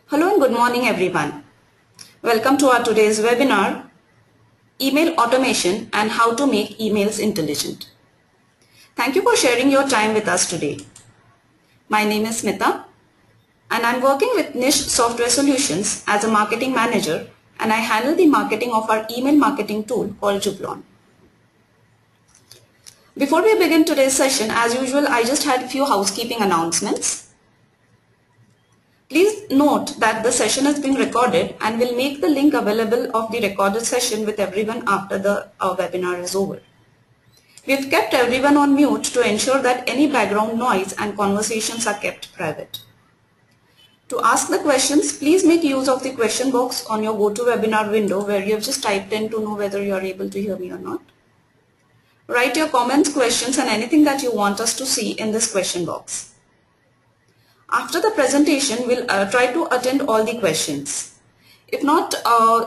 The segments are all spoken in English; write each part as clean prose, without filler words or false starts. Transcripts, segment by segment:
Hello and good morning everyone. Welcome to our today's webinar, Email Automation and How to Make Emails Intelligent. Thank you for sharing your time with us today. My name is Smita and I'm working with Niche Software Solutions as a marketing manager, and I handle the marketing of our email marketing tool called Jublon. Before we begin today's session, as usual, I just had a few housekeeping announcements. Please note that the session is being recorded and will make the link available of the recorded session with everyone after the webinar is over. We have kept everyone on mute to ensure that any background noise and conversations are kept private. To ask the questions, please make use of the question box on your GoToWebinar window where you have just typed in to know whether you are able to hear me or not. Write your comments, questions and anything that you want us to see in this question box. After the presentation, we'll try to attend all the questions. If not,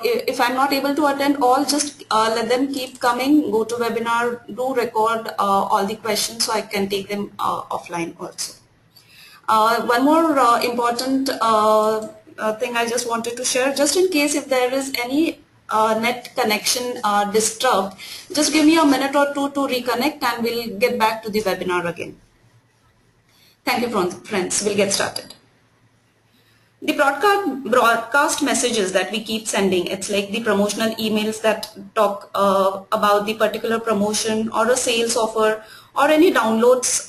if I'm not able to attend all, just let them keep coming. GoToWebinar, do record all the questions so I can take them offline also. One more important thing I just wanted to share, just in case if there is any net connection disturbed, just give me a minute or two to reconnect and we'll get back to the webinar again. Thank you, friends. We'll get started. The broadcast messages that we keep sending, it's like the promotional emails that talk about the particular promotion or a sales offer or any downloads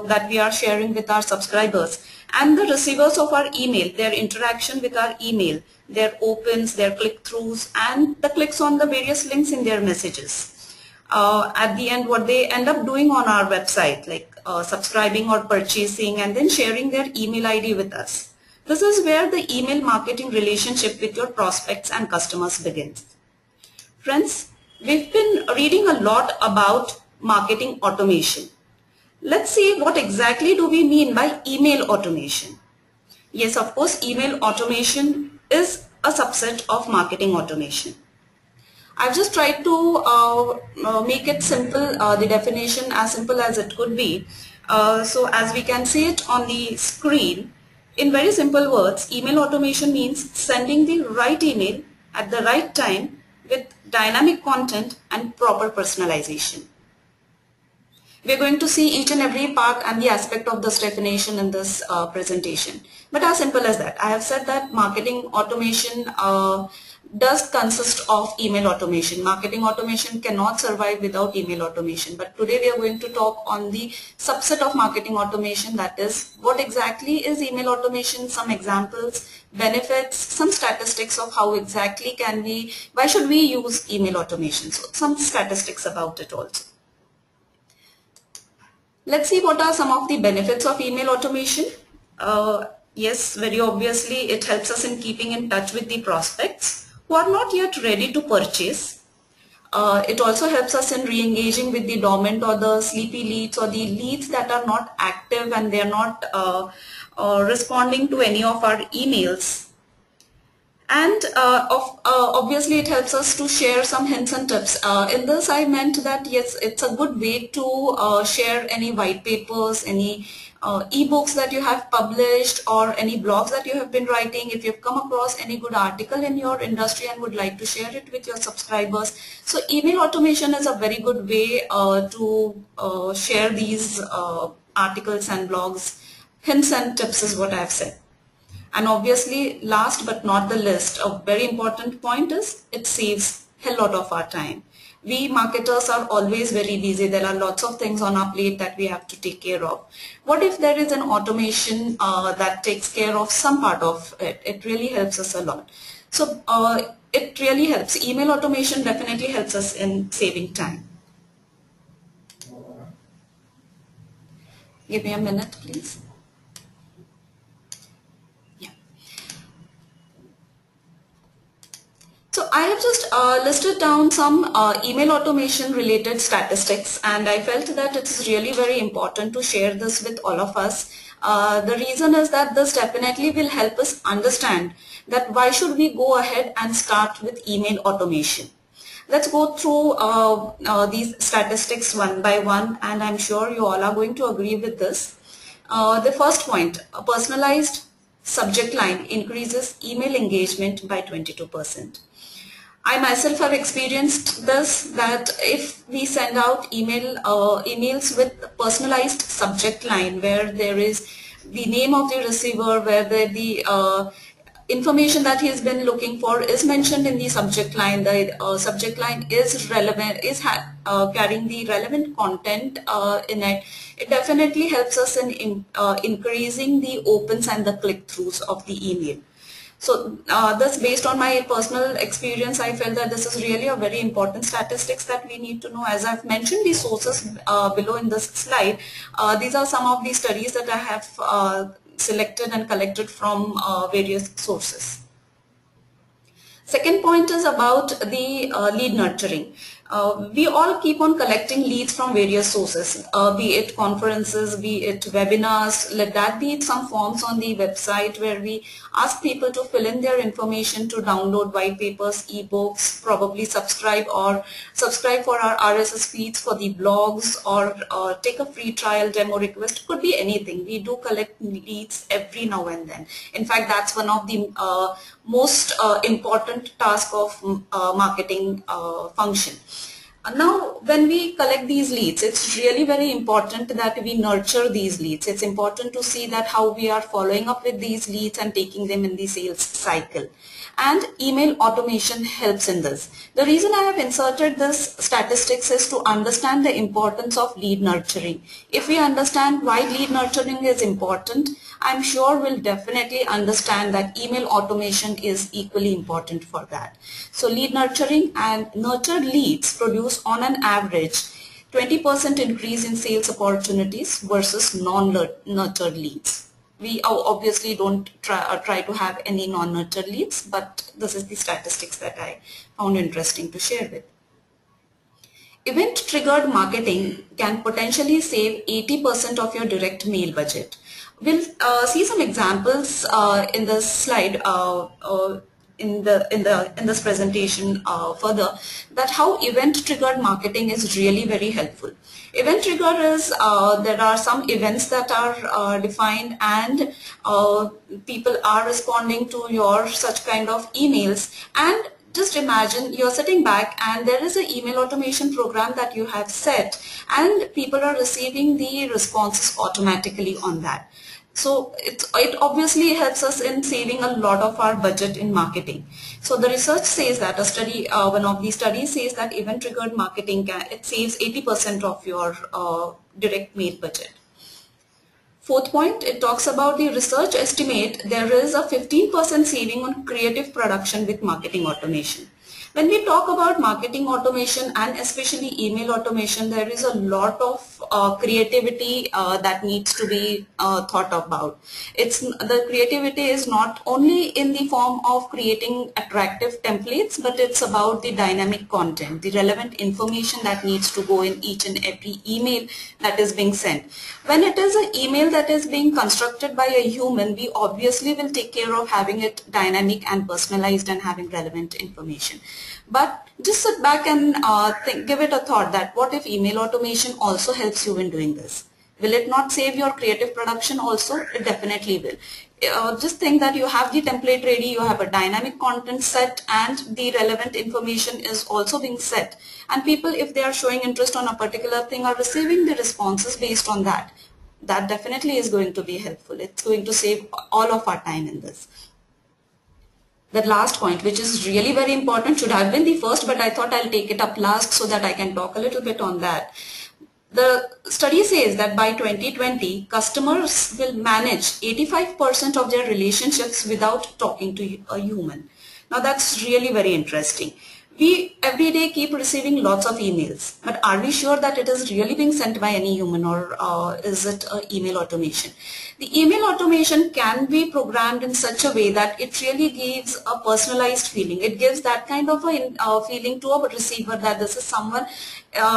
that we are sharing with our subscribers, and the receivers of our email, their interaction with our email, their opens, their click-throughs and the clicks on the various links in their messages. At the end, what they end up doing on our website, like subscribing or purchasing and then sharing their email ID with us. This is where the email marketing relationship with your prospects and customers begins. Friends, we've been reading a lot about marketing automation. Let's see what exactly do we mean by email automation. Yes, of course, email automation is a subset of marketing automation. I've just tried to make it simple, the definition as simple as it could be. So as we can see it on the screen, in very simple words, email automation means sending the right email at the right time with dynamic content and proper personalization. We're going to see each and every part and the aspect of this definition in this presentation. But as simple as that, I have said that marketing automation does consist of email automation. Marketing automation cannot survive without email automation. But today we are going to talk on the subset of marketing automation, that is what exactly is email automation, some examples, benefits, some statistics of how exactly can we, why should we use email automation. So some statistics about it also. Let's see what are some of the benefits of email automation. Yes, very obviously it helps us in keeping in touch with the prospects who are not yet ready to purchase. It also helps us in re-engaging with the dormant or the sleepy leads or the leads that are not active and they are not responding to any of our emails. And obviously it helps us to share some hints and tips. In this I meant that yes, it's a good way to share any white papers, any ebooks that you have published or any blogs that you have been writing. If you've come across any good article in your industry and would like to share it with your subscribers. So email automation is a very good way to share these articles and blogs. Hints and tips is what I've said. And obviously, last but not the least, a very important point is it saves a lot of our time. We marketers are always very busy. There are lots of things on our plate that we have to take care of. What if there is an automation that takes care of some part of it? It really helps us a lot. So it really helps. Email automation definitely helps us in saving time. Give me a minute, please. So I have just listed down some email automation related statistics, and I felt that it's really very important to share this with all of us. The reason is that this definitely will help us understand that why should we go ahead and start with email automation. Let's go through these statistics one by one, and I'm sure you all are going to agree with this. The first point, personalized subject line increases email engagement by 22%. I myself have experienced this, that if we send out emails with personalized subject line where there is the name of the receiver, where the information that he has been looking for is mentioned in the subject line, the subject line is relevant, carrying the relevant content in it, it definitely helps us in increasing the opens and the click-throughs of the email. So this, based on my personal experience, I felt that this is really a very important statistics that we need to know. As I've mentioned the sources below in this slide, these are some of the studies that I have selected and collected from various sources. Second point is about the lead nurturing. We all keep on collecting leads from various sources, be it conferences, be it webinars, let that be it some forms on the website where we ask people to fill in their information to download white papers, ebooks, probably subscribe for our RSS feeds for the blogs, or take a free trial demo request. Could be anything. We do collect leads every now and then. In fact, that's one of the most important task of marketing function. Now, when we collect these leads, it's really very important that we nurture these leads. It's important to see that how we are following up with these leads and taking them in the sales cycle. And email automation helps in this. The reason I have inserted this statistics is to understand the importance of lead nurturing. If we understand why lead nurturing is important, I'm sure we'll definitely understand that email automation is equally important for that. So lead nurturing and nurtured leads produce on an average 20% increase in sales opportunities versus non-nurtured leads. We obviously don't try to have any non-nurtured leads, but this is the statistics that I found interesting to share with. Event-triggered marketing can potentially save 80% of your direct mail budget. We'll see some examples in this slide in this presentation further, that how event-triggered marketing is really very helpful. Event trigger is there are some events that are defined, and people are responding to your such kind of emails. And just imagine you're sitting back and there is an email automation program that you have set, and people are receiving the responses automatically on that. So it obviously helps us in saving a lot of our budget in marketing. So the research says that a study, one of these studies says that event-triggered marketing it saves 80% of your direct mail budget. Fourth point, it talks about the research estimate there is a 15% saving on creative production with marketing automation. When we talk about marketing automation and especially email automation, there is a lot of creativity that needs to be thought about. The creativity is not only in the form of creating attractive templates, but it's about the dynamic content, the relevant information that needs to go in each and every email that is being sent. When it is an email that is being constructed by a human, we obviously will take care of having it dynamic and personalized and having relevant information. But just sit back and give it a thought that what if email automation also helps you in doing this? Will it not save your creative production also? It definitely will. Just think that you have the template ready, you have a dynamic content set, and the relevant information is also being set. And people, if they are showing interest on a particular thing, are receiving the responses based on that. That definitely is going to be helpful. It's going to save all of our time in this. The last point, which is really very important, should have been the first, but I thought I'll take it up last so that I can talk a little bit on that. The study says that by 2020, customers will manage 85% of their relationships without talking to a human. Now that's really very interesting. We every day keep receiving lots of emails, but are we sure that it is really being sent by any human, or is it email automation? The email automation can be programmed in such a way that it really gives a personalized feeling. It gives that kind of a feeling to a receiver that this is someone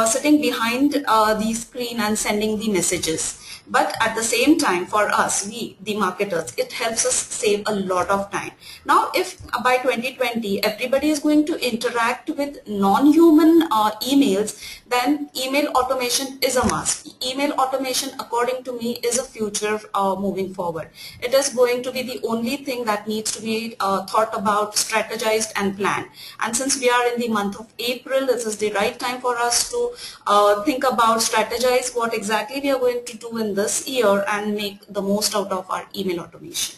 sitting behind the screen and sending the messages. But at the same time, for us, we, the marketers, it helps us save a lot of time. Now, if by 2020, everybody is going to interact with non-human emails, then email automation is a must. Email automation, according to me, is a future moving forward. It is going to be the only thing that needs to be thought about, strategized and planned. And since we are in the month of April, this is the right time for us to think about, strategize what exactly we are going to do in this year and make the most out of our email automation.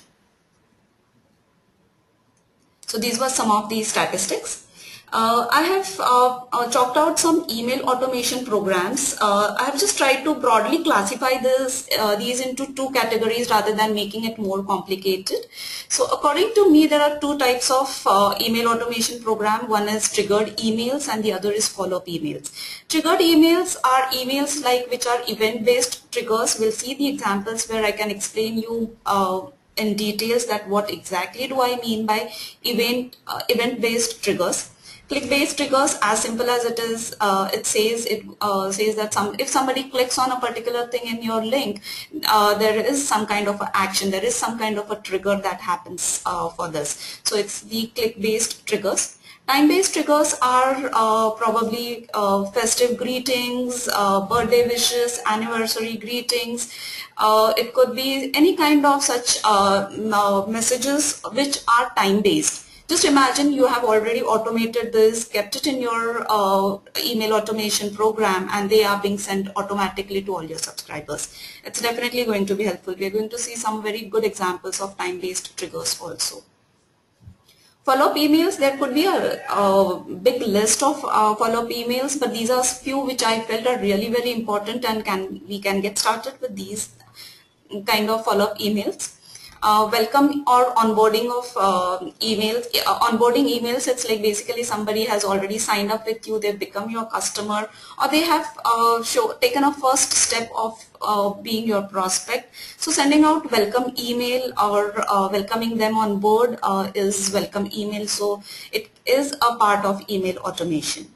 So these were some of the statistics. I have chalked out some email automation programs. I have just tried to broadly classify these into two categories rather than making it more complicated. So according to me, there are two types of email automation program. One is triggered emails and the other is follow-up emails. Triggered emails are emails like which are event-based triggers. We'll see the examples where I can explain you in details that what exactly do I mean by event-based triggers. Click-based triggers, as simple as it is, it says that if somebody clicks on a particular thing in your link, there is some kind of a action, there is some kind of a trigger that happens for this. So it's the click-based triggers. Time-based triggers are probably festive greetings, birthday wishes, anniversary greetings. It could be any kind of such messages which are time-based. Just imagine you have already automated this, kept it in your email automation program, and they are being sent automatically to all your subscribers. It's definitely going to be helpful. We are going to see some very good examples of time-based triggers also. Follow-up emails, there could be a big list of follow-up emails, but these are few which I felt are really very important, and we can get started with these kind of follow-up emails. Welcome or onboarding of emails. Onboarding emails, it's like basically somebody has already signed up with you, they've become your customer, or they have taken a first step of being your prospect. So sending out welcome email or welcoming them on board is welcome email. So it is a part of email automation.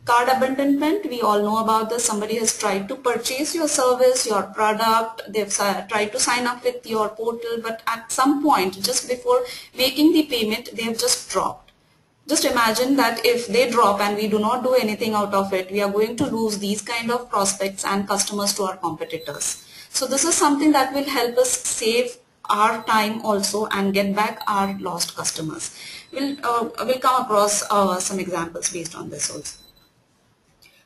Card abandonment, we all know about this. Somebody has tried to purchase your service, your product, they've tried to sign up with your portal, but at some point, just before making the payment, they've just dropped. Just imagine that if they drop and we do not do anything out of it, we are going to lose these kind of prospects and customers to our competitors. So this is something that will help us save our time also and get back our lost customers. We'll come across some examples based on this also.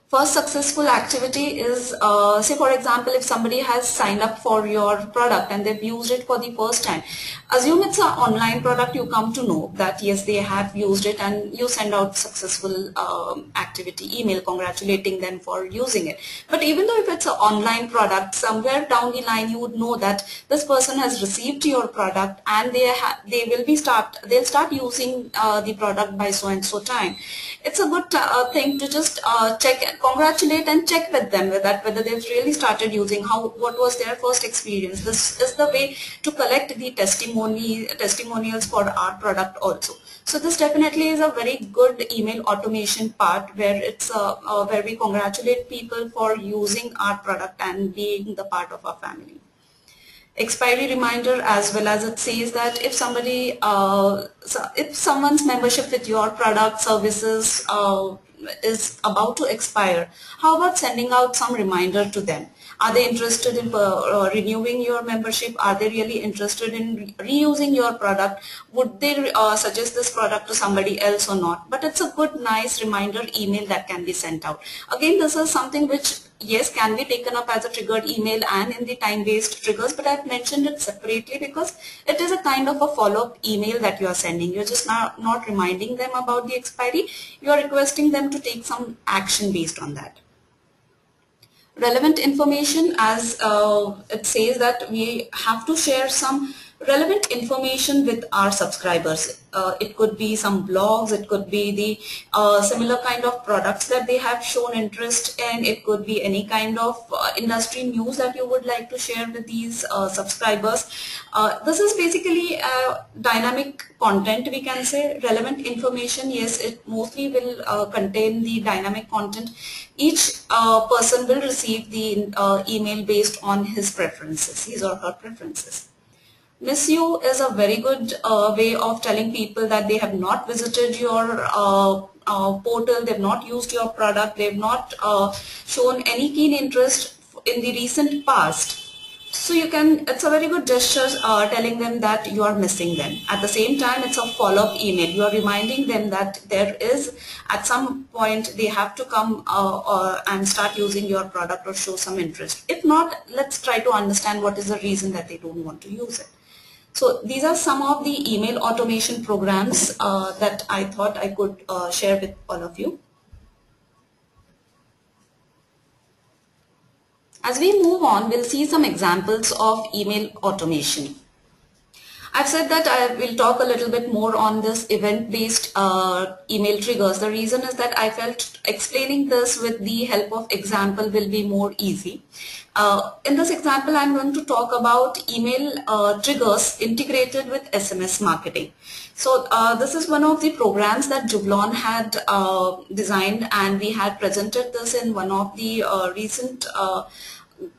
First successful activity is, say for example, if somebody has signed up for your product and they've used it for the first time, assume it's an online product, you come to know that yes, they have used it, and you send out successful activity email congratulating them for using it. But even though if it's an online product, somewhere down the line you would know that this person has received your product and they'll start using the product by so and so time. It's a good thing to just congratulate and check with them whether they've really started using, what was their first experience. This is the way to collect the testimonials for our product also. So this definitely is a very good email automation part where it's where we congratulate people for using our product and being the part of our family. Expiry reminder, as well as it says that if somebody, if someone's membership with your product services is about to expire, how about sending out some reminder to them? Are they interested in renewing your membership? Are they really interested in reusing your product? Would they suggest this product to somebody else or not? But it's a good, nice reminder email that can be sent out. Again, this is something which, yes, can be taken up as a triggered email and in the time-based triggers, but I've mentioned it separately because it is a kind of a follow-up email that you are sending. You're just not reminding them about the expiry. You are requesting them to take some action based on that. Relevant information, as it says that we have to share some relevant information with our subscribers. It could be some blogs, it could be the similar kind of products that they have shown interest in, it could be any kind of industry news that you would like to share with these subscribers. This is basically dynamic content, we can say. Relevant information, yes, it mostly will contain the dynamic content. Each person will receive the email based on his preferences, his or her preferences. Miss You is a very good way of telling people that they have not visited your portal, they have not used your product, they have not shown any keen interest in the recent past. So you can, it's a very good gesture telling them that you are missing them. At the same time, it's a follow-up email. You are reminding them that there is, at some point, they have to come and start using your product or show some interest. If not, let's try to understand what is the reason that they don't want to use it. So these are some of the email automation programs that I thought I could share with all of you. As we move on, we'll see some examples of email automation. I've said that I will talk a little bit more on this event-based email triggers. The reason is that I felt explaining this with the help of example will be more easy. In this example, I'm going to talk about email triggers integrated with SMS marketing. So this is one of the programs that Juglon had designed, and we had presented this in one of the recent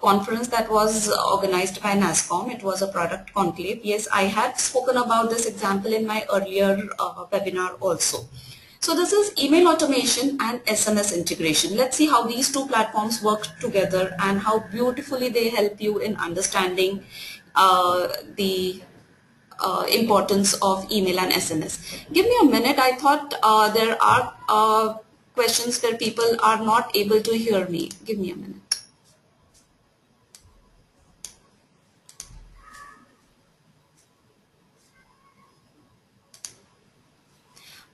conference that was organized by NASSCOM. It was a product conclave. Yes, I had spoken about this example in my earlier webinar also. So this is email automation and SMS integration. Let's see how these two platforms work together and how beautifully they help you in understanding the importance of email and SMS. Give me a minute. I thought there are questions where people are not able to hear me. Give me a minute.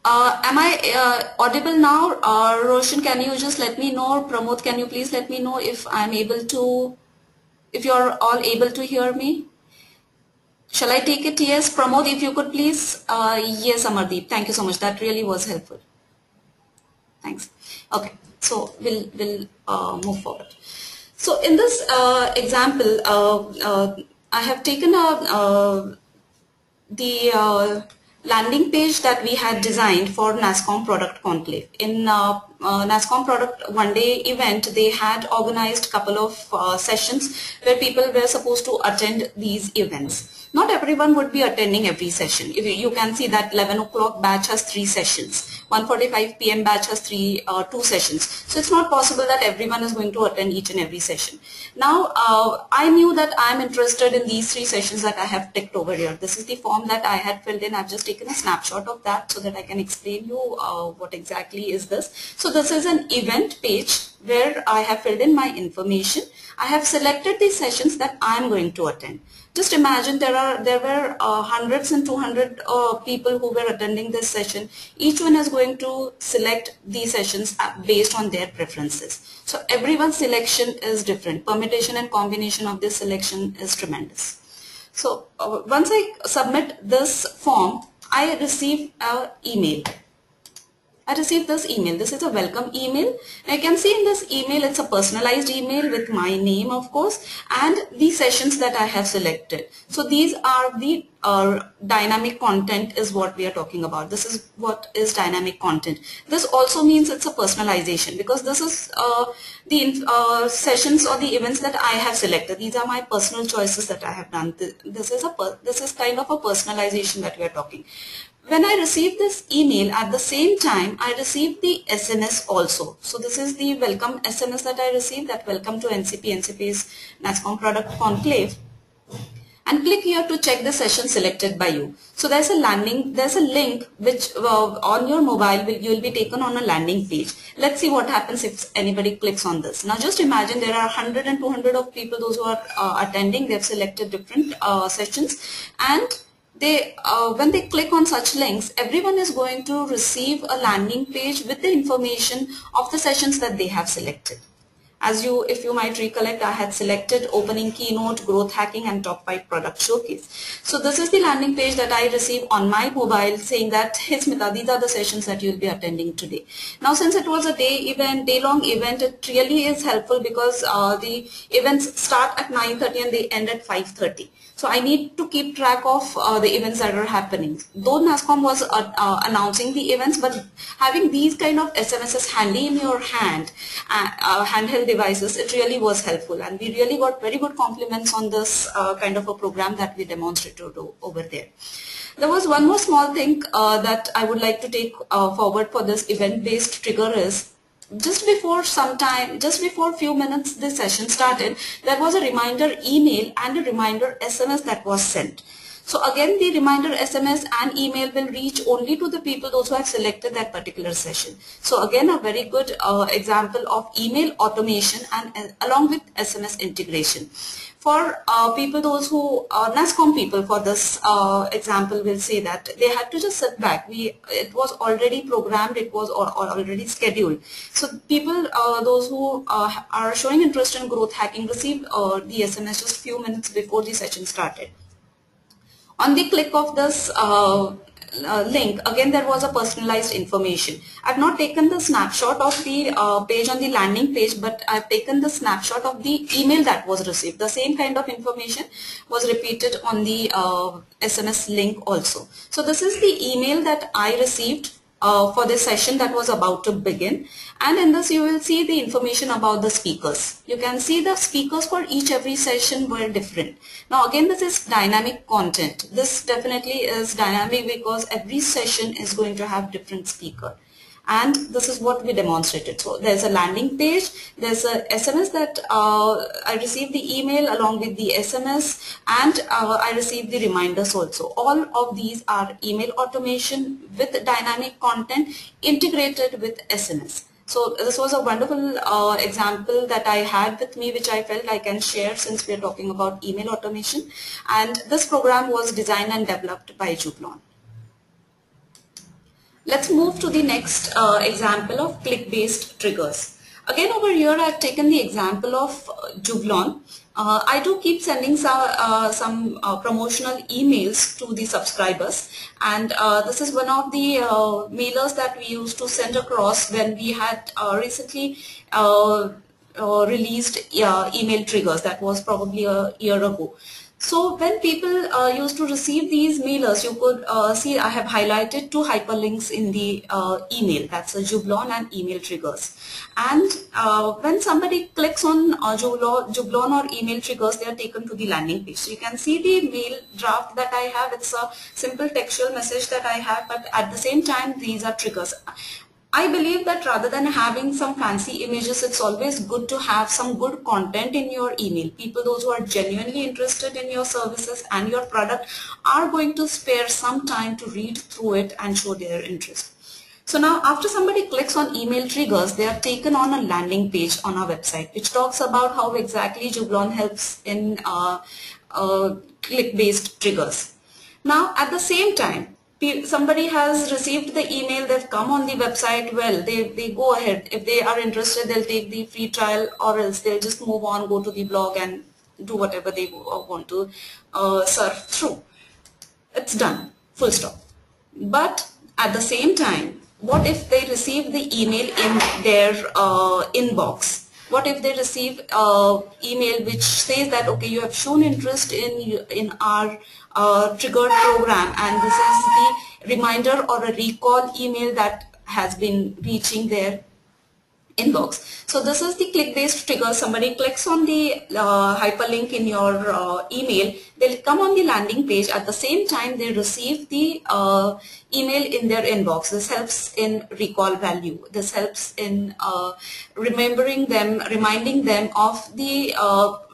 Am I audible now? Roshan, can you just let me know? Pramod, can you please let me know if I'm able to, if you're all able to hear me? Shall I take it? Yes. Pramod, if you could please. Yes, Amardeep. Thank you so much. That really was helpful. Thanks. Okay. So we'll move forward. So in this example, I have taken the landing page that we had designed for NASSCOM Product Conclave. In NASSCOM Product One Day event, they had organized a couple of sessions where people were supposed to attend these events. Not everyone would be attending every session. You can see that 11 o'clock batch has 3 sessions. 1:45 p.m. batch has 2 sessions. So it's not possible that everyone is going to attend each and every session. Now, I knew that I'm interested in these 3 sessions that I have ticked over here. This is the form that I had filled in. I've just taken a snapshot of that so that I can explain you what exactly is this. So this is an event page where I have filled in my information. I have selected the sessions that I'm going to attend. Just imagine there were hundreds and 200 people who were attending this session. Each one is going to select these sessions based on their preferences. So everyone's selection is different. Permutation and combination of this selection is tremendous. So once I submit this form, I receive an email. I received this email. This is a welcome email. I can see in this email it's a personalized email with my name, of course, and the sessions that I have selected. So these are the dynamic content is what we are talking about. This is what is dynamic content. This also means it's a personalization because this is the sessions or the events that I have selected. These are my personal choices that I have done. This is kind of a personalization that we are talking. When I received this email, at the same time, I received the SMS also. So this is the welcome SMS that I received, that welcome to NCP. NCP is NASSCOM Product Conclave. And click here to check the session selected by you. So there's a link which on your mobile you will be taken on a landing page. Let's see what happens if anybody clicks on this. Now just imagine there are 100 and 200 of people, those who are attending, they've selected different sessions, and when they click on such links, everyone is going to receive a landing page with the information of the sessions that they have selected. If you might recollect, I had selected opening keynote, growth hacking, and top 5 product showcase. So this is the landing page that I received on my mobile saying that, hey Smita, these are the sessions that you'll be attending today. Now since it was a day-long event, it really is helpful because the events start at 9:30 and they end at 5:30. So I need to keep track of the events that are happening. Though NASSCOM was announcing the events, but having these kind of SMSs handy in your handheld devices, it really was helpful, and we really got very good compliments on this kind of a program that we demonstrated over there. There was one more small thing that I would like to take forward for this event-based trigger is, just before a few minutes the session started, there was a reminder email and a reminder SMS that was sent. So again, the reminder SMS and email will reach only to the people those who have selected that particular session. So again, a very good example of email automation and along with SMS integration. For people, those who NASSCOM people, for this example, will say that they had to just sit back. It was already programmed, it was already scheduled. So people, those who are showing interest in growth hacking, received the SMS just few minutes before the session started. On the click of this link, again there was a personalized information. I've not taken the snapshot of the page on the landing page, but I've taken the snapshot of the email that was received. The same kind of information was repeated on the SMS link also. So this is the email that I received for this session that was about to begin, and in this you will see the information about the speakers. You can see the speakers for every session were different. Now again, this is dynamic content. This definitely is dynamic because every session is going to have different speaker, and this is what we demonstrated. So there's a landing page, there's a SMS that I received the email along with the SMS, and I received the reminders also. All of these are email automation with dynamic content integrated with SMS. So this was a wonderful example that I had with me, which I felt I can share since we are talking about email automation, and this program was designed and developed by Juglon. Let's move to the next example of click-based triggers. Again, over here I've taken the example of Juglon. I do keep sending some promotional emails to the subscribers, and this is one of the mailers that we used to send across when we had recently released email triggers. That was probably a year ago. So when people used to receive these mailers, you could see I have highlighted 2 hyperlinks in the email. That's a Juglon and email triggers. And when somebody clicks on Juglon or email triggers, they are taken to the landing page. So you can see the mail draft that I have. It's a simple textual message that I have, but at the same time, these are triggers. I believe that rather than having some fancy images, it's always good to have some good content in your email. People, those who are genuinely interested in your services and your product, are going to spare some time to read through it and show their interest. So now after somebody clicks on email triggers, they are taken on a landing page on our website, which talks about how exactly Juglon helps in click-based triggers. Now at the same time, somebody has received the email, they've come on the website, well, they go ahead. If they are interested, they'll take the free trial, or else they'll just move on, go to the blog and do whatever they want to surf through. It's done, full stop. But at the same time, what if they receive the email in their inbox? What if they receive email which says that, okay, you have shown interest in our triggered program, and this is the reminder or a recall email that has been reaching their inbox. So this is the click-based trigger. Somebody clicks on the hyperlink in your email, they'll come on the landing page. At the same time, they receive the email in their inbox. This helps in recall value. This helps in reminding them of the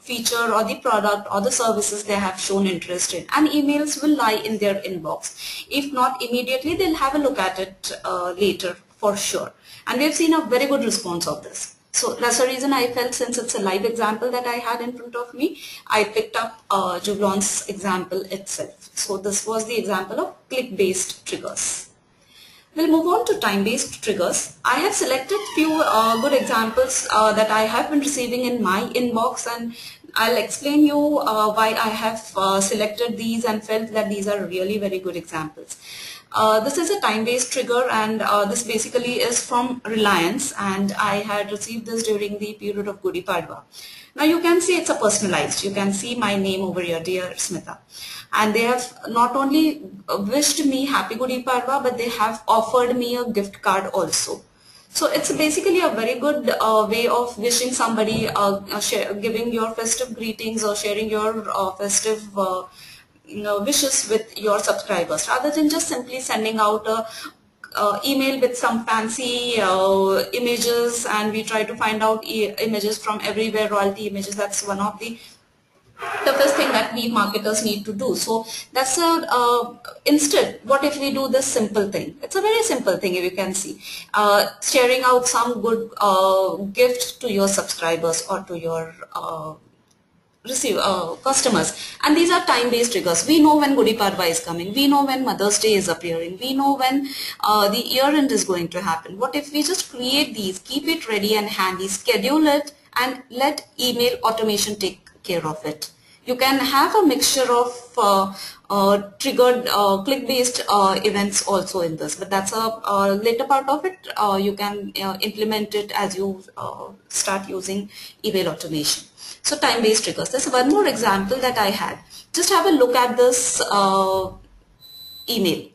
feature or the product or the services they have shown interest in, and emails will lie in their inbox. If not immediately, they'll have a look at it later for sure. And we've seen a very good response of this. So that's the reason I felt, since it's a live example that I had in front of me, I picked up Juglon's example itself. So this was the example of click-based triggers. We'll move on to time-based triggers. I have selected few good examples that I have been receiving in my inbox, and I'll explain you why I have selected these and felt that these are really very good examples. This is a time-based trigger, and this basically is from Reliance, and I had received this during the period of Gudi Padwa. Now you can see it's a personalized. You can see my name over here, dear Smita. And they have not only wished me happy Gudi Padwa, but they have offered me a gift card also. So it's basically a very good way of wishing somebody, giving your festive greetings or sharing your festive wishes with your subscribers, rather than just simply sending out a email with some fancy images, and we try to find out images from everywhere, royalty images. That's one of the toughest thing that we marketers need to do. So that's instead, what if we do this simple thing? It's a very simple thing, if you can see, sharing out some good gift to your subscribers or to your customers. And these are time-based triggers. We know when Gudi Padwa is coming. We know when Mother's Day is appearing. We know when the year-end is going to happen. What if we just create these, keep it ready and handy, schedule it, and let email automation take care of it? You can have a mixture of triggered click-based events also in this, but that's a later part of it. You can implement it as you start using email automation. So time-based triggers. There's one more example that I had. Just have a look at this email.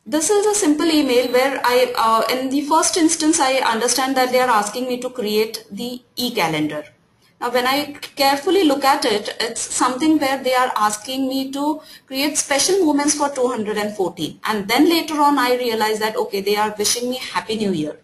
This is a simple email where in the first instance, I understand that they are asking me to create the e-calendar. Now, when I carefully look at it, it's something where they are asking me to create special moments for 214. And then later on, I realized that, okay, they are wishing me Happy New Year.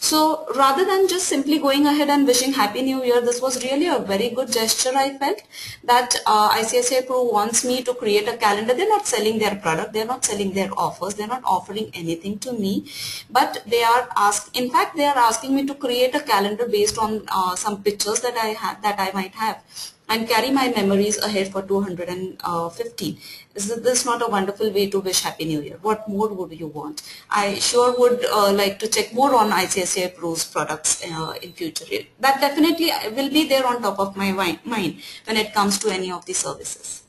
So rather than just simply going ahead and wishing Happy New Year, this was really a very good gesture. I felt that ICICI Pru wants me to create a calendar. They're not selling their product. They're not selling their offers. They're not offering anything to me. But they are in fact, they are asking me to create a calendar based on some pictures that I might have, and carry my memories ahead for 215. Is this not a wonderful way to wish Happy New Year? What more would you want? I sure would like to check more on ICICI Pru's products in future. That definitely will be there on top of my mind when it comes to any of the services.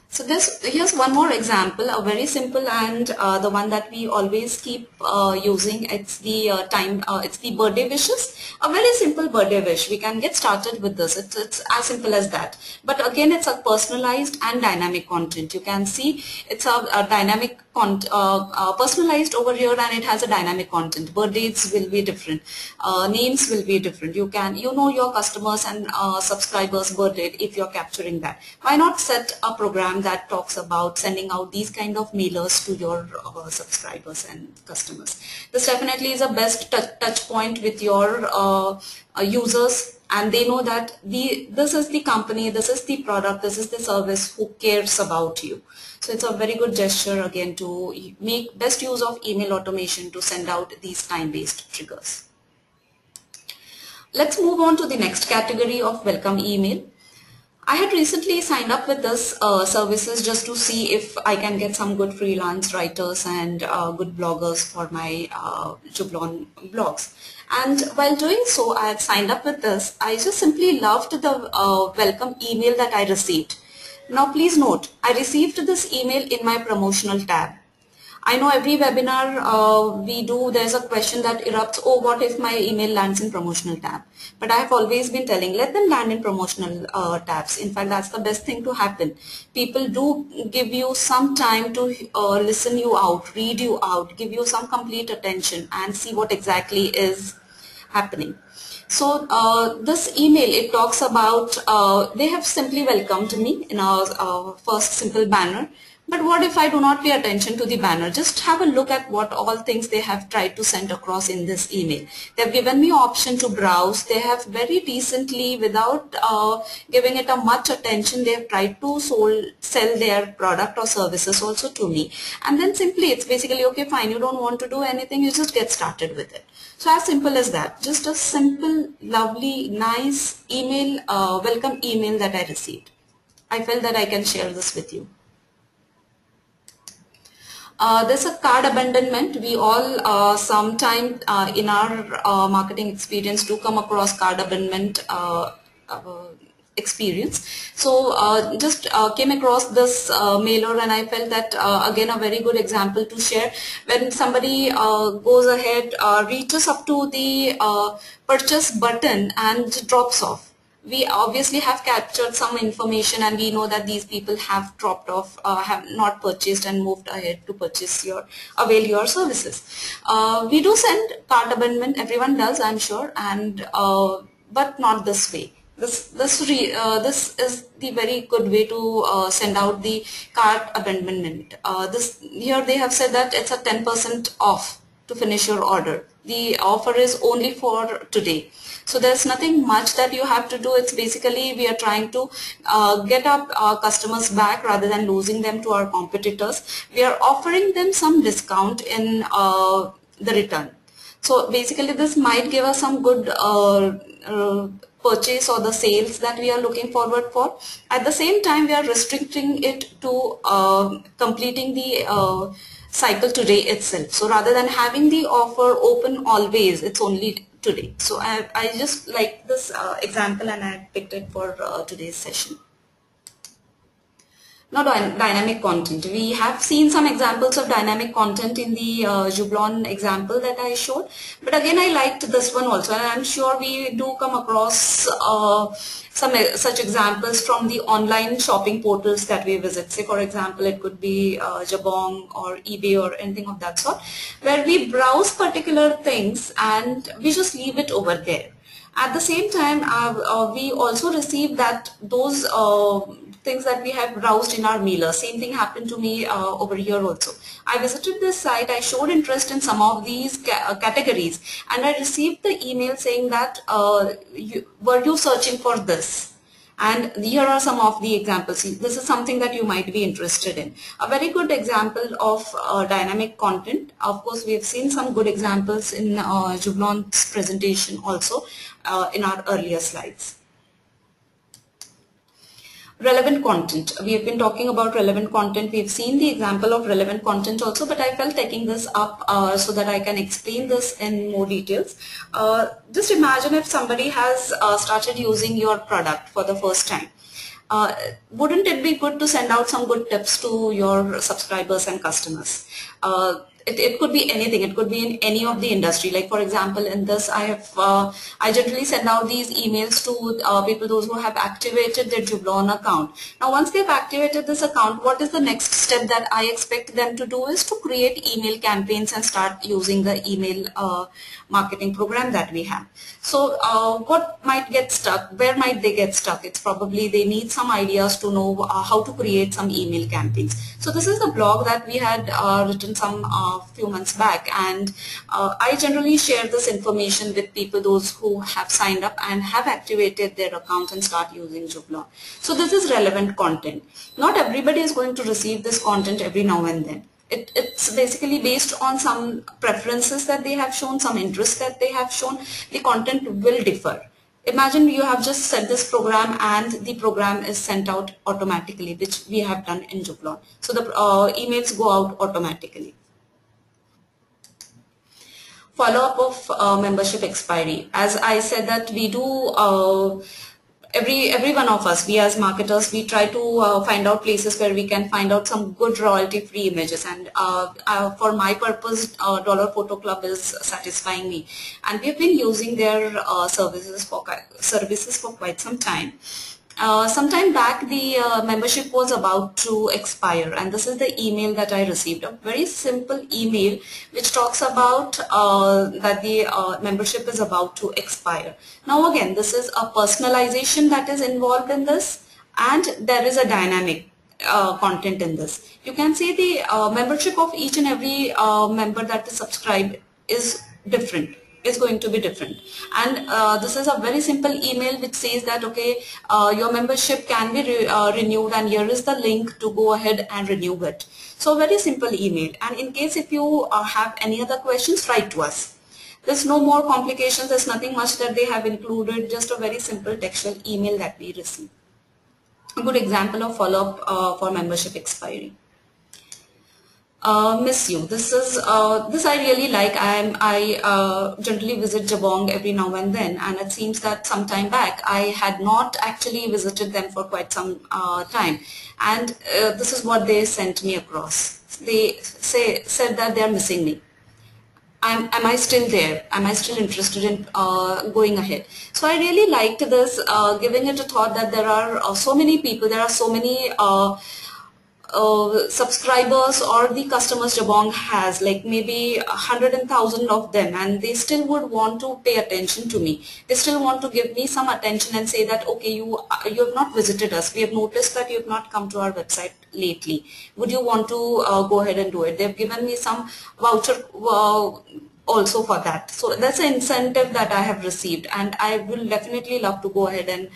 So here's one more example, a very simple, and the one that we always keep using. It's the it's the birthday wishes. A very simple birthday wish. We can get started with this. It's as simple as that. But again, it's a personalized and dynamic content. You can see it's a dynamic personalized over here, and it has a dynamic content. Birthdays will be different. Names will be different. You know your customers and subscribers' birthday if you're capturing that. Why not set a program that talks about sending out these kind of mailers to your subscribers and customers? This definitely is a best touch point with your users, and they know that this is the company, this is the product, this is the service who cares about you. So it's a very good gesture again to make best use of email automation to send out these time-based triggers. Let's move on to the next category of welcome email. I had recently signed up with this services just to see if I can get some good freelance writers and good bloggers for my Jublon blogs. And while doing so, I had signed up with this. I just simply loved the welcome email that I received. Now please note, I received this email in my promotional tab. I know every webinar we do, there's a question that erupts, oh, what if my email lands in promotional tab? But I have always been telling, let them land in promotional tabs. In fact, that's the best thing to happen. People do give you some time to listen you out, read you out, give you some complete attention and see what exactly is happening. So this email, it talks about, they have simply welcomed me in our first simple banner. But what if I do not pay attention to the banner? Just have a look at what all things they have tried to send across in this email. They have given me option to browse. They have very decently, without giving it a much attention, they have tried to sell their product or services also to me. And then simply it's basically, okay, fine, you don't want to do anything, you just get started with it. So as simple as that. Just a simple, lovely, nice email, welcome email that I received. I felt that I can share this with you. There's a cart abandonment. We all sometime in our marketing experience do come across cart abandonment experience. So just came across this mailer, and I felt that again a very good example to share. When somebody goes ahead, reaches up to the purchase button and drops off, we obviously have captured some information, and we know that these people have dropped off, have not purchased and moved ahead to purchase avail your services. We do send cart abandonment, everyone does, I'm sure, and but not this way. This is the very good way to send out the cart abandonment. Here they have said that it's a 10% off to finish your order. The offer is only for today. So there's nothing much that you have to do. It's basically we are trying to get our customers back rather than losing them to our competitors. We are offering them some discount in the return. So basically this might give us some good purchase or the sales that we are looking forward for. At the same time, we are restricting it to completing the cycle today itself. So rather than having the offer open always, it's only today. So I just like this example, and I picked it for today's session. Now, dynamic content. We have seen some examples of dynamic content in the Jublon example that I showed. But again, I liked this one also, and I'm sure we do come across some such examples from the online shopping portals that we visit. Say, for example, it could be Jabong or eBay or anything of that sort, where we browse particular things and we just leave it over there. At the same time, we also receive that those things that we have browsed in our mailer. Same thing happened to me over here also. I visited this site, I showed interest in some of these categories, and I received the email saying that were you searching for this? And here are some of the examples. This is something that you might be interested in. A very good example of dynamic content. Of course, we have seen some good examples in Jublon's presentation also in our earlier slides. Relevant content. We have been talking about relevant content. We've seen the example of relevant content also, but I felt taking this up so that I can explain this in more details. Just imagine if somebody has started using your product for the first time. Wouldn't it be good to send out some good tips to your subscribers and customers? It could be anything. It could be in any of the industry. Like for example, in this, I generally send out these emails to people, those who have activated their Jublon account. Now, once they've activated this account, what is the next step that I expect them to do is to create email campaigns and start using the email marketing program that we have. So what might get stuck? Where might they get stuck? It's probably they need some ideas to know how to create some email campaigns. So this is the blog that we had written some few months back, and I generally share this information with people, those who have signed up and have activated their accounts and start using Jublon. So this is relevant content. Not everybody is going to receive this content every now and then. It's basically based on some preferences that they have shown, some interest that they have shown. The content will differ. Imagine you have just set this program and the program is sent out automatically, which we have done in Jublon. So the emails go out automatically. Follow-up of membership expiry. As I said that we do every one of us, we as marketers, we try to find out places where we can find out some good royalty-free images, and for my purpose, Dollar Photo Club is satisfying me, and we've been using their services for quite some time. Some time back, the membership was about to expire, and this is the email that I received, a very simple email which talks about that the membership is about to expire. Now again, this is a personalization that is involved in this, and there is a dynamic content in this. You can see the membership of each and every member that is subscribed is different. Is going to be different, and this is a very simple email which says that okay, your membership can be renewed, and here is the link to go ahead and renew it. So very simple email, and in case if you have any other questions, write to us. There's no more complications, there's nothing much that they have included, just a very simple textual email that we receive. A good example of follow-up for membership expiry. Miss you. This I really like. I generally visit Jabong every now and then, and it seems that some time back I had not actually visited them for quite some time, and this is what they sent me across. They said that they are missing me. Am I still there? Am I still interested in going ahead? So I really liked this, giving it a thought that there are so many people, there are so many subscribers or the customers Jabong has, like maybe 100,000 of them, and they still would want to pay attention to me. They still want to give me some attention and say that, okay, you have not visited us. We have noticed that you have not come to our website lately. Would you want to go ahead and do it? They've given me some voucher also for that. So that's an incentive that I have received, and I will definitely love to go ahead and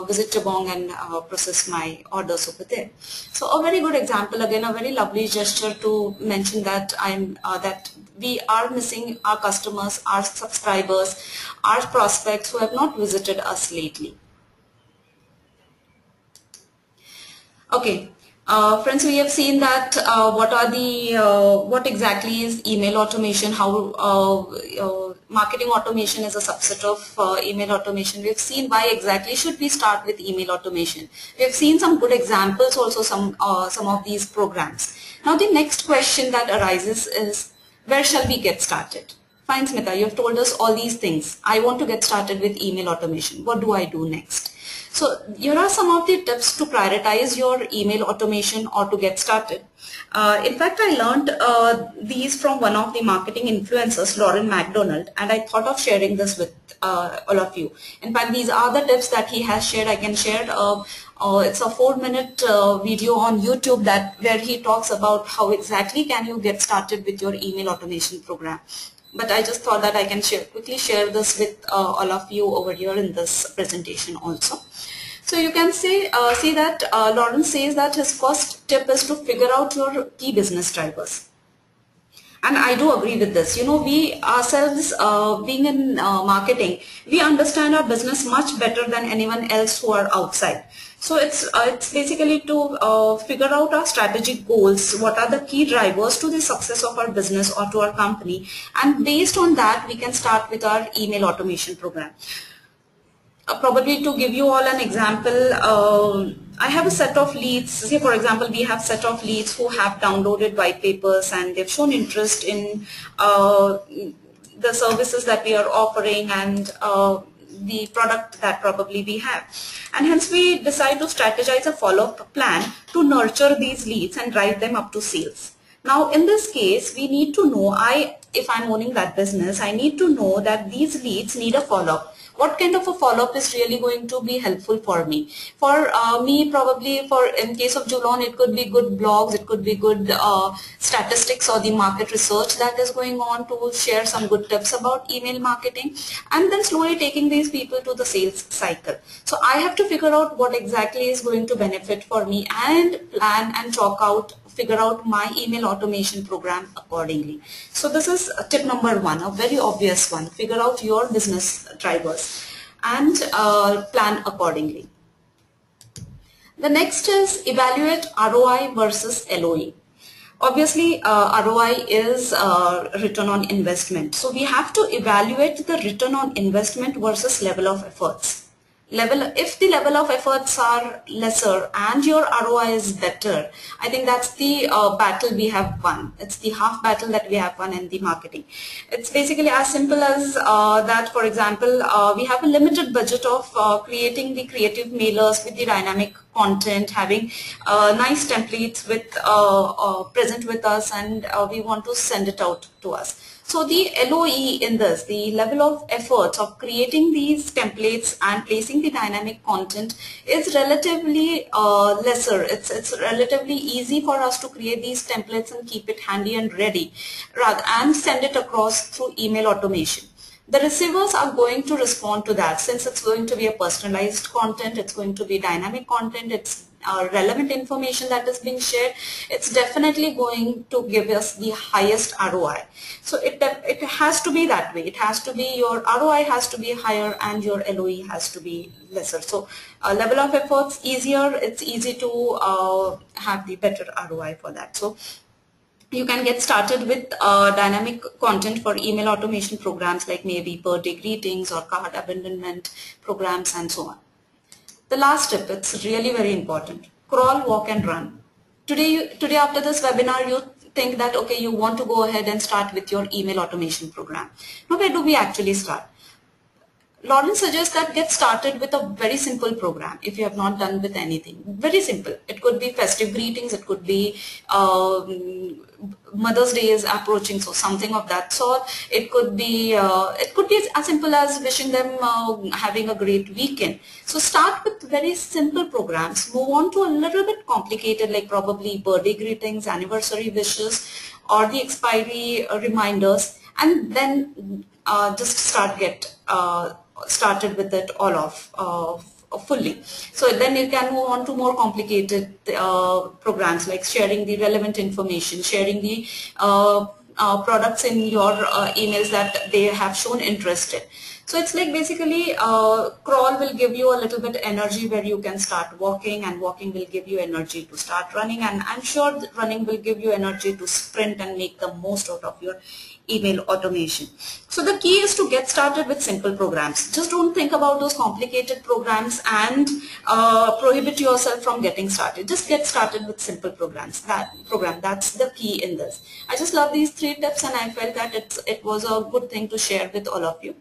visit Jabong and process my orders over there. So a very good example, again a very lovely gesture to mention that that we are missing our customers, our subscribers, our prospects who have not visited us lately. Okay. Friends, we have seen that what exactly is email automation, how marketing automation is a subset of email automation. We have seen why exactly should we start with email automation. We have seen some good examples also, some of these programs. Now the next question that arises is, where shall we get started? Fine, Smita, you have told us all these things. I want to get started with email automation. What do I do next? So here are some of the tips to prioritize your email automation or to get started. In fact, I learned these from one of the marketing influencers, Lauren McDonald, and I thought of sharing this with all of you. In fact, these are the tips that he has shared. I can share. It's a 4-minute video on YouTube where he talks about how exactly can you get started with your email automation program. But I just thought that I can quickly share this with all of you over here in this presentation also. So you can see that Lawrence says that his first tip is to figure out your key business drivers. And I do agree with this. You know, we ourselves, being in marketing, we understand our business much better than anyone else who are outside. So it's basically to figure out our strategic goals, what are the key drivers to the success of our business or to our company, and based on that we can start with our email automation program. Probably to give you all an example, I have a set of leads. Say for example, we have set of leads who have downloaded white papers and they've shown interest in the services that we are offering and the product that probably we have. And hence we decide to strategize a follow-up plan to nurture these leads and drive them up to sales. Now in this case, we need to know, if I'm owning that business, I need to know that these leads need a follow-up. What kind of a follow-up is really going to be helpful for me? For me, probably in case of Julon, it could be good blogs, it could be good statistics or the market research that is going on to share some good tips about email marketing, and then slowly taking these people to the sales cycle. So I have to figure out what exactly is going to benefit for me and plan and figure out my email automation program accordingly. So this is tip number 1, a very obvious one. Figure out your business drivers and plan accordingly. The next is evaluate ROI versus LOE. Obviously, ROI is return on investment. So we have to evaluate the return on investment versus level of efforts. If the level of efforts are lesser and your ROI is better, I think that's the battle we have won. It's the half battle that we have won in the marketing. It's basically as simple as that. For example, we have a limited budget of creating the creative mailers with the dynamic content, having nice templates with present with us, and we want to send it out to us. So the LOE in this, the level of efforts of creating these templates and placing the dynamic content is relatively lesser. It's relatively easy for us to create these templates and keep it handy and ready and send it across through email automation. The receivers are going to respond to that, since it's going to be a personalized content, it's going to be dynamic content, it's relevant information that is being shared. It's definitely going to give us the highest ROI. So it has to be that way. It has to be, your ROI has to be higher and your LOE has to be lesser. So level of efforts easier, it's easy to have the better ROI for that. So you can get started with dynamic content for email automation programs like maybe birthday greetings or cart abandonment programs and so on. The last tip, it's really very important. Crawl, walk and run. Today after this webinar, you think that, okay, you want to go ahead and start with your email automation program. Now, where do we actually start? Lauren suggests that get started with a very simple program if you have not done with anything. Very simple. It could be festive greetings, it could be Mother's Day is approaching, so something of that sort. It could be as simple as wishing them having a great weekend. So start with very simple programs. Move on to a little bit complicated, like probably birthday greetings, anniversary wishes, or the expiry reminders, and then just started with it all off fully. So then you can move on to more complicated programs like sharing the relevant information, sharing the products in your emails that they have shown interest in. So it's like basically crawl will give you a little bit energy where you can start walking, and walking will give you energy to start running, and I'm sure that running will give you energy to sprint and make the most out of your email automation. So the key is to get started with simple programs. Just don't think about those complicated programs and prohibit yourself from getting started. Just get started with simple programs. That's the key in this. I just love these 3 tips, and I felt that it was a good thing to share with all of you.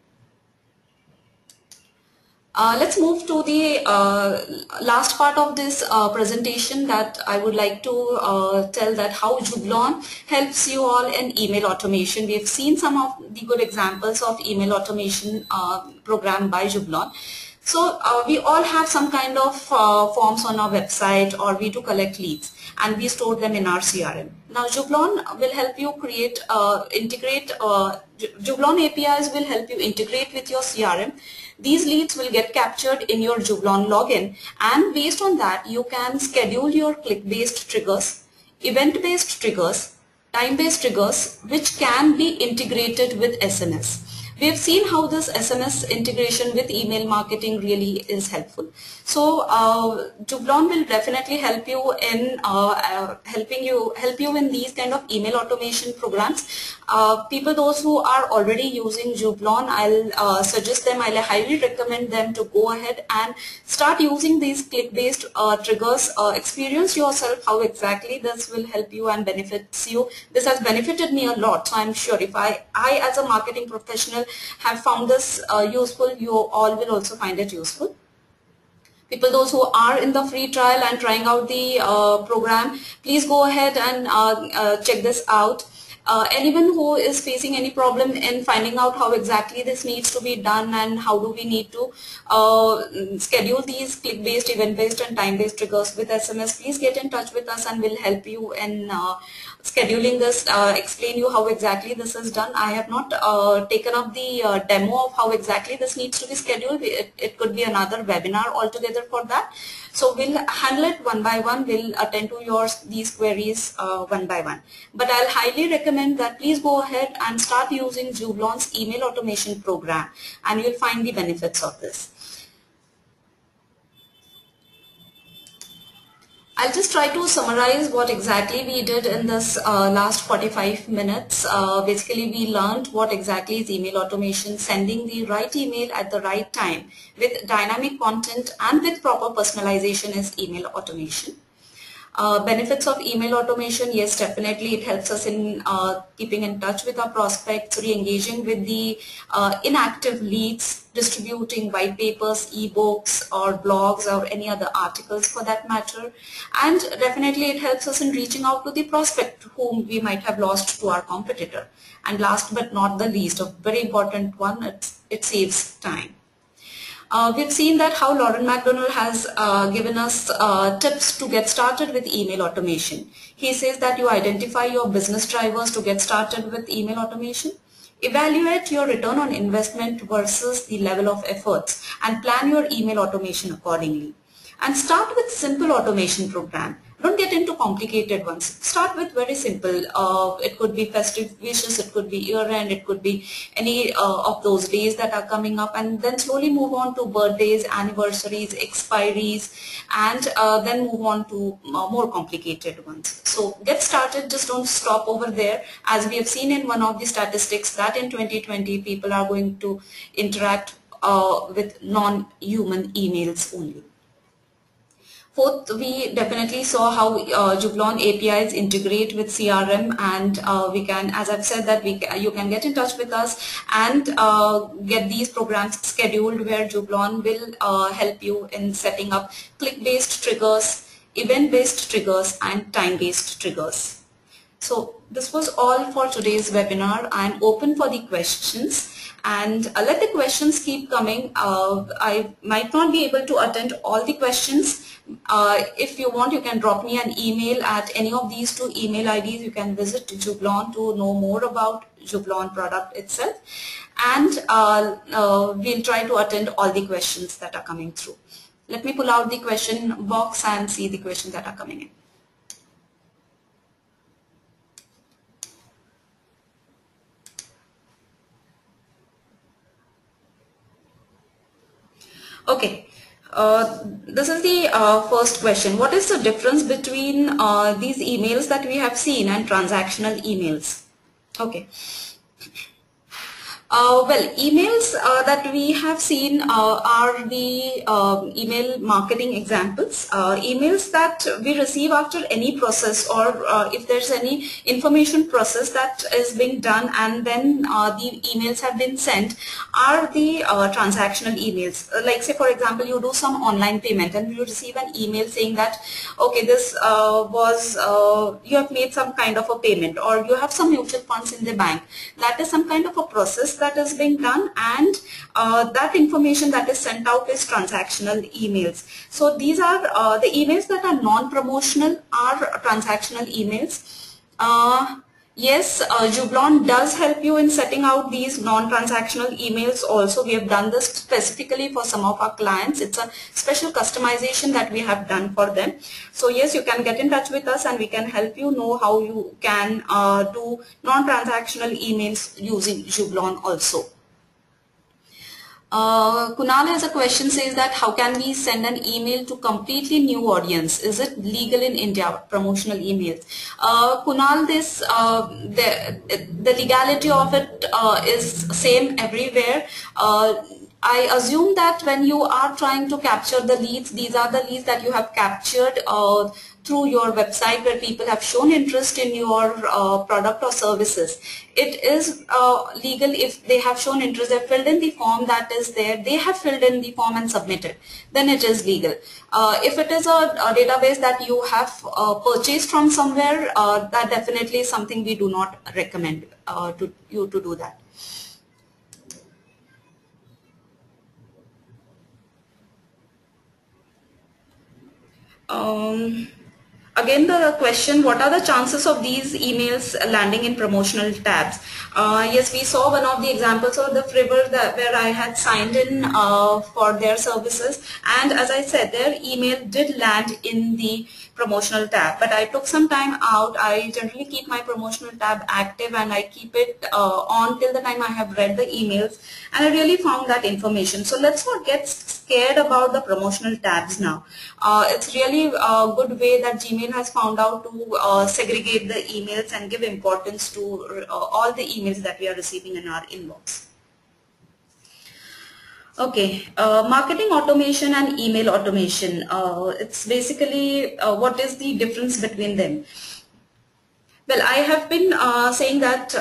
Let's move to the last part of this presentation, that I would like to tell that how Juglon helps you all in email automation. We have seen some of the good examples of email automation program by Juglon. So we all have some kind of forms on our website, or we do collect leads and we store them in our CRM. Now Juglon will help you create, Juglon APIs will help you integrate with your CRM. These leads will get captured in your Juglon login, and based on that you can schedule your click-based triggers, event-based triggers, time-based triggers, which can be integrated with SMS. We have seen how this SMS integration with email marketing really is helpful. So Juglon will definitely help you in help you in these kind of email automation programs. People those who are already using Juglon, I'll suggest them, I'll highly recommend them to go ahead and start using these click-based triggers. Experience yourself how exactly this will help you and benefits you. This has benefited me a lot, so I'm sure if I as a marketing professional have found this useful, you all will also find it useful. People those who are in the free trial and trying out the program, please go ahead and check this out. Anyone who is facing any problem in finding out how exactly this needs to be done and how do we need to schedule these click-based, event-based and time-based triggers with SMS, please get in touch with us and we'll help you in scheduling this, explain you how exactly this is done. I have not taken up the demo of how exactly this needs to be scheduled. It could be another webinar altogether for that. So we'll handle it one by one. We'll attend to these queries one by one. But I'll highly recommend that please go ahead and start using Juglon's email automation program, and you'll find the benefits of this. I'll just try to summarize what exactly we did in this last 45 minutes. Basically, we learned what exactly is email automation, sending the right email at the right time with dynamic content and with proper personalization is email automation. Benefits of email automation, yes, definitely it helps us in keeping in touch with our prospects, re-engaging with the inactive leads, distributing white papers, ebooks or blogs or any other articles for that matter, and definitely it helps us in reaching out to the prospect whom we might have lost to our competitor. And last but not the least, a very important one, it saves time. We've seen that how Lauren McDonald has given us tips to get started with email automation. He says that you identify your business drivers to get started with email automation. Evaluate your return on investment versus the level of efforts and plan your email automation accordingly. And start with simple automation program. Don't get into complicated ones. Start with very simple. It could be festive wishes, it could be year-end, it could be any of those days that are coming up, and then slowly move on to birthdays, anniversaries, expiries, and then move on to more complicated ones. So get started, just don't stop over there. As we have seen in one of the statistics that in 2020 people are going to interact with non-human emails only. Fourth, we definitely saw how Juglon APIs integrate with CRM, and we can, as I've said, that you can get in touch with us and get these programs scheduled where Juglon will help you in setting up click-based triggers, event-based triggers, and time-based triggers. So this was all for today's webinar. I'm open for the questions, and let the questions keep coming. I might not be able to attend all the questions. If you want, you can drop me an email at any of these two email IDs. You can visit Juglon to know more about Juglon product itself, and we'll try to attend all the questions that are coming through. Let me pull out the question box and see the questions that are coming in. Okay, this is the first question. What is the difference between these emails that we have seen and transactional emails? Okay. Well, emails that we have seen are the email marketing examples. Emails that we receive after any process, or if there's any information process that is being done and then the emails have been sent, are the transactional emails. Like say for example, you do some online payment and you receive an email saying that, okay, this you have made some kind of a payment, or you have some mutual funds in the bank. That is some kind of a process that is being done, and that information that is sent out is transactional emails. So these are the emails that are non-promotional are transactional emails. Yes, Juglon does help you in setting out these non-transactional emails also. We have done this specifically for some of our clients. It's a special customization that we have done for them. So yes, you can get in touch with us and we can help you know how you can do non-transactional emails using Juglon also. Kunal has a question, says that how can we send an email to completely new audience? Is it legal in India, promotional emails? Kunal, this the legality of it is same everywhere. I assume that when you are trying to capture the leads, these are the leads that you have captured through your website where people have shown interest in your product or services. It is legal if they have shown interest, they have filled in the form that is there, they have filled in the form and submitted, then it is legal. If it is a database that you have purchased from somewhere, that definitely is something we do not recommend to you to do that. Again, the question, what are the chances of these emails landing in promotional tabs? Yes, we saw one of the examples of the Friver where I had signed in for their services, and as I said, their email did land in the promotional tab, but I took some time out. I generally keep my promotional tab active and I keep it on till the time I have read the emails, and I really found that information. So let's not get scared about the promotional tabs now. It's really a good way that Gmail has found out to segregate the emails and give importance to all the emails that we are receiving in our inbox. Okay, marketing automation and email automation. It's basically what is the difference between them? Well, I have been saying that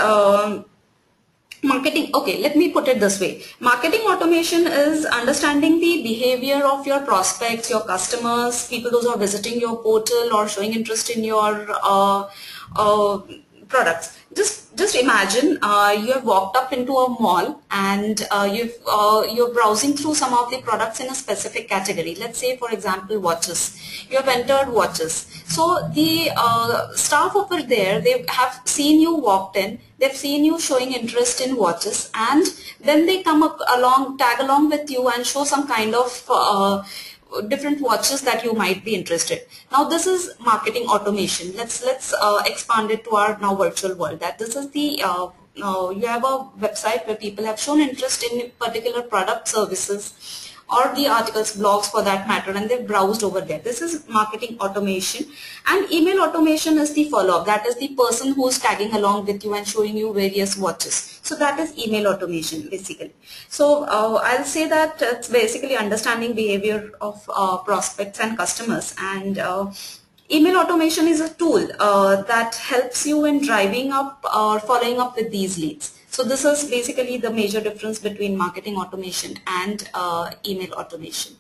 marketing, okay, let me put it this way. Marketing automation is understanding the behavior of your prospects, your customers, people those who are visiting your portal or showing interest in your products. Just imagine you have walked up into a mall and you're browsing through some of the products in a specific category. Let's say, for example, watches. You have entered watches. So the staff over there, they have seen you walked in, they've seen you showing interest in watches, and then they come up along, tag along with you and show some kind of different watches that you might be interested. Now this is marketing automation. Let's expand it to our now virtual world. That this is the you have a website where people have shown interest in particular product, services, or the articles, blogs for that matter, and they've browsed over there. This is marketing automation. And email automation is the follow-up. That is the person who's tagging along with you and showing you various watches. So that is email automation basically. So I'll say that it's basically understanding behavior of prospects and customers. And email automation is a tool that helps you in driving up or following up with these leads. So this is basically the major difference between marketing automation and email automation.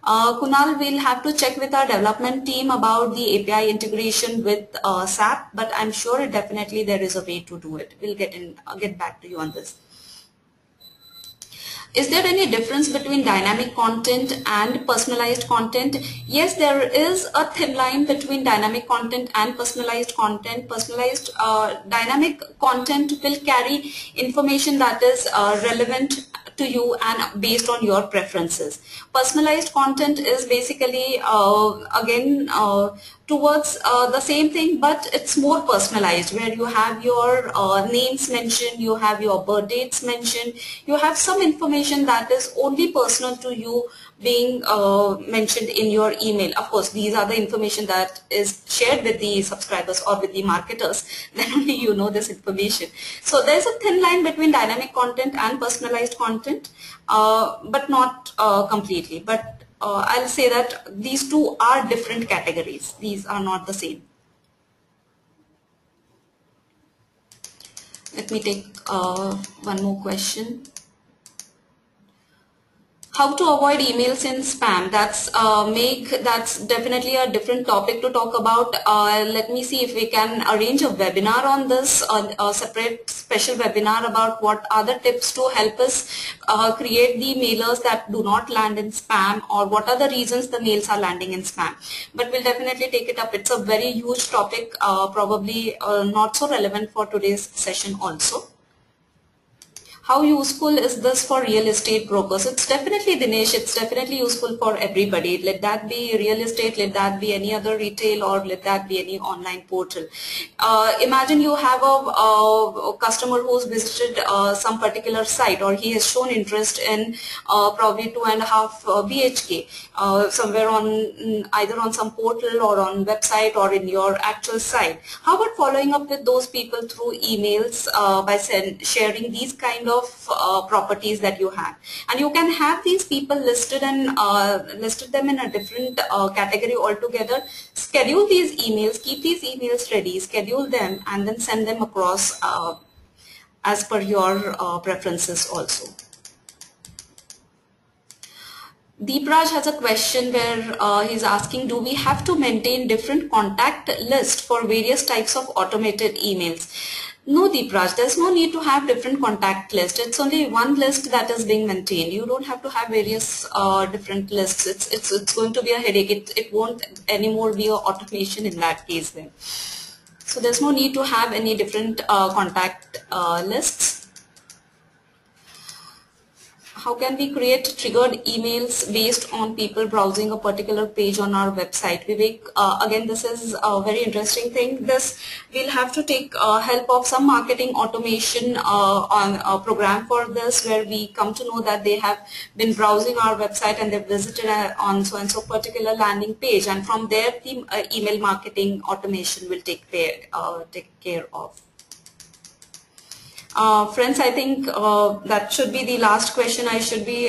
Kunal, we'll have to check with our development team about the API integration with SAP, but I'm sure definitely there is a way to do it. We'll get back to you on this. Is there any difference between dynamic content and personalized content? Yes, there is a thin line between dynamic content and personalized content. Personalized dynamic content will carry information that is relevant to you and based on your preferences. Personalized content is basically again towards the same thing, but it's more personalized, where you have your names mentioned, you have your birth dates mentioned, you have some information that is only personal to you being mentioned in your email. Of course, these are the information that is shared with the subscribers or with the marketers. Then only you know this information. So there's a thin line between dynamic content and personalized content, but not completely. But I'll say that these two are different categories. These are not the same. Let me take one more question. How to avoid emails in spam? That's definitely a different topic to talk about. Let me see if we can arrange a webinar on this, a separate special webinar about what are the tips to help us create the mailers that do not land in spam, or what are the reasons the mails are landing in spam. But we'll definitely take it up. It's a very huge topic, probably not so relevant for today's session also. How useful is this for real estate brokers? It's definitely, Dinesh, it's definitely useful for everybody. Let that be real estate, let that be any other retail, or let that be any online portal. Imagine you have a customer who's visited some particular site, or he has shown interest in probably 2.5 BHK somewhere on either on some portal or on website or in your actual site. How about following up with those people through emails by sharing these kind of properties that you have? And you can have these people listed and listed them in a different category altogether. Schedule these emails, keep these emails ready, schedule them, and then send them across as per your preferences also. Deepraj has a question where he's asking, do we have to maintain different contact list for various types of automated emails? No, Deepraj, there's no need to have different contact list. It's only one list that is being maintained. You don't have to have various different lists. It's going to be a headache. It won't anymore be an automation in that case then. So there's no need to have any different contact lists. How can we create triggered emails based on people browsing a particular page on our website? Vivek, again, this is a very interesting thing. This we'll have to take help of some marketing automation on a program for this, where we come to know that they have been browsing our website and they've visited on so and so particular landing page, and from there the email marketing automation will take care of. Friends, I think that should be the last question I should be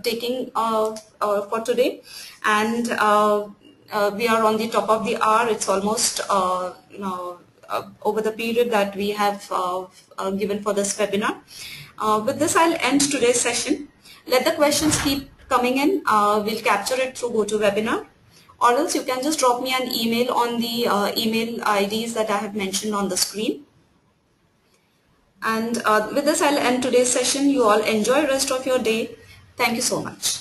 taking for today, and we are on the top of the hour. It's almost over the period that we have given for this webinar. With this, I'll end today's session. Let the questions keep coming in. We'll capture it through GoToWebinar, or else you can just drop me an email on the email IDs that I have mentioned on the screen. And with this, I'll end today's session. You all enjoy the rest of your day. Thank you so much.